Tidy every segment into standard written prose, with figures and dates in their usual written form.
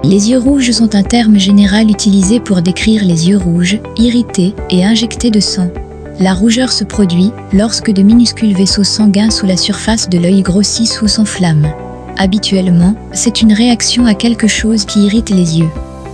Les yeux rouges sont un terme général utilisé pour décrire les yeux rouges, irrités et injectés de sang. La rougeur se produit lorsque de minuscules vaisseaux sanguins sous la surface de l'œil grossissent ou s'enflamment. Habituellement, c'est une réaction à quelque chose qui irrite les yeux.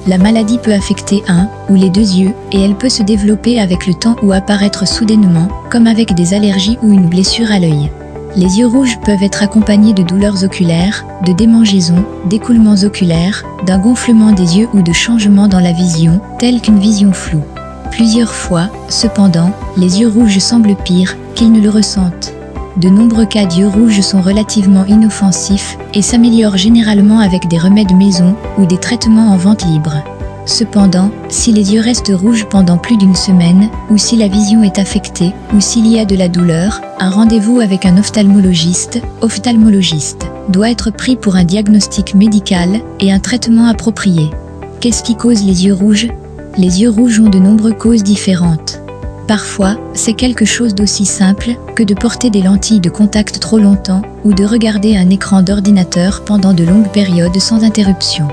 La maladie peut affecter un ou les deux yeux et elle peut se développer avec le temps ou apparaître soudainement, comme avec des allergies ou une blessure à l'œil. Les yeux rouges peuvent être accompagnés de douleurs oculaires, de démangeaisons, d'écoulements oculaires, d'un gonflement des yeux ou de changements dans la vision, telle qu'une vision floue. Plusieurs fois, cependant, les yeux rouges semblent pires qu'ils ne le ressentent. De nombreux cas d'yeux rouges sont relativement inoffensifs et s'améliorent généralement avec des remèdes maison ou des traitements en vente libre. Cependant, si les yeux restent rouges pendant plus d'une semaine, ou si la vision est affectée, ou s'il y a de la douleur, un rendez-vous avec un ophtalmologiste doit être pris pour un diagnostic médical et un traitement approprié. Qu'est-ce qui cause les yeux rouges? Les yeux rouges ont de nombreuses causes différentes. Parfois, c'est quelque chose d'aussi simple que de porter des lentilles de contact trop longtemps ou de regarder un écran d'ordinateur pendant de longues périodes sans interruption.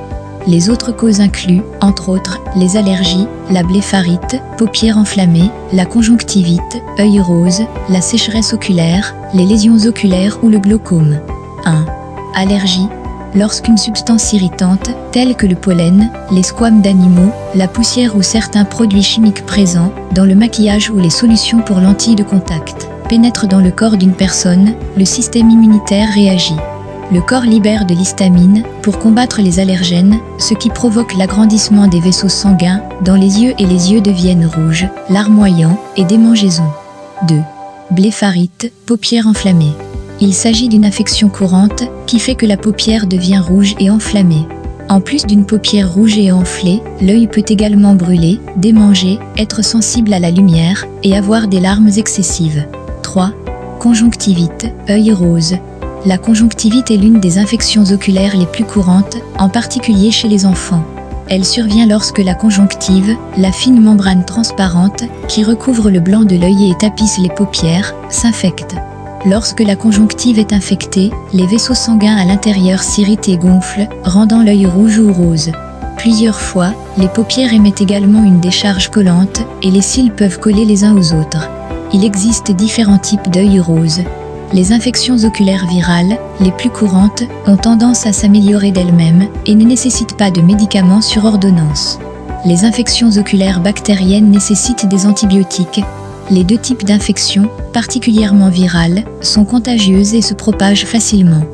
Les autres causes incluent, entre autres, les allergies, la blépharite, paupières enflammées, la conjonctivite, œil rose, la sécheresse oculaire, les lésions oculaires ou le glaucome. 1. Allergie. Lorsqu'une substance irritante, telle que le pollen, les squames d'animaux, la poussière ou certains produits chimiques présents dans le maquillage ou les solutions pour lentilles de contact, pénètrent dans le corps d'une personne, le système immunitaire réagit. Le corps libère de l'histamine pour combattre les allergènes, ce qui provoque l'agrandissement des vaisseaux sanguins dans les yeux et les yeux deviennent rouges, larmoyants et démangeaisons. 2. Blépharite, paupières enflammées. Il s'agit d'une affection courante qui fait que la paupière devient rouge et enflammée. En plus d'une paupière rouge et enflée, l'œil peut également brûler, démanger, être sensible à la lumière et avoir des larmes excessives. 3. Conjonctivite, œil rose. La conjonctivite est l'une des infections oculaires les plus courantes, en particulier chez les enfants. Elle survient lorsque la conjonctive, la fine membrane transparente qui recouvre le blanc de l'œil et tapisse les paupières, s'infecte. Lorsque la conjonctive est infectée, les vaisseaux sanguins à l'intérieur s'irritent et gonflent, rendant l'œil rouge ou rose. Plusieurs fois, les paupières émettent également une décharge collante et les cils peuvent coller les uns aux autres. Il existe différents types d'œil rose. Les infections oculaires virales, les plus courantes, ont tendance à s'améliorer d'elles-mêmes et ne nécessitent pas de médicaments sur ordonnance. Les infections oculaires bactériennes nécessitent des antibiotiques. Les deux types d'infections, particulièrement virales, sont contagieuses et se propagent facilement.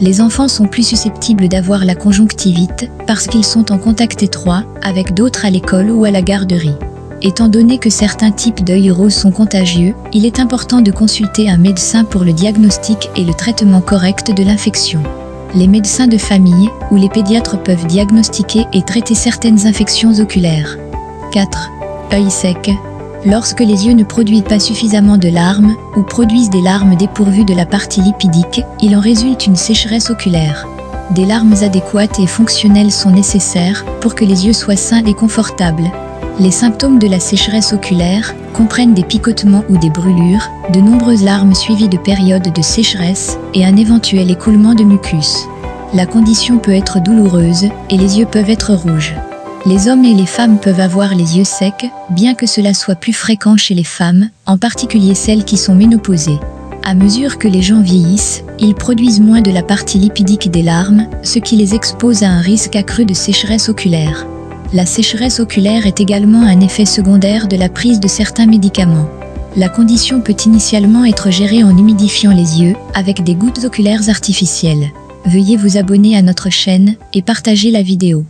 Les enfants sont plus susceptibles d'avoir la conjonctivite parce qu'ils sont en contact étroit avec d'autres à l'école ou à la garderie. Étant donné que certains types d'œil rose sont contagieux, il est important de consulter un médecin pour le diagnostic et le traitement correct de l'infection. Les médecins de famille ou les pédiatres peuvent diagnostiquer et traiter certaines infections oculaires. 4. Œil sec. Lorsque les yeux ne produisent pas suffisamment de larmes ou produisent des larmes dépourvues de la partie lipidique, il en résulte une sécheresse oculaire. Des larmes adéquates et fonctionnelles sont nécessaires pour que les yeux soient sains et confortables. Les symptômes de la sécheresse oculaire comprennent des picotements ou des brûlures, de nombreuses larmes suivies de périodes de sécheresse et un éventuel écoulement de mucus. La condition peut être douloureuse et les yeux peuvent être rouges. Les hommes et les femmes peuvent avoir les yeux secs, bien que cela soit plus fréquent chez les femmes, en particulier celles qui sont ménopausées. À mesure que les gens vieillissent, ils produisent moins de la partie lipidique des larmes, ce qui les expose à un risque accru de sécheresse oculaire. La sécheresse oculaire est également un effet secondaire de la prise de certains médicaments. La condition peut initialement être gérée en humidifiant les yeux avec des gouttes oculaires artificielles. Veuillez vous abonner à notre chaîne et partager la vidéo.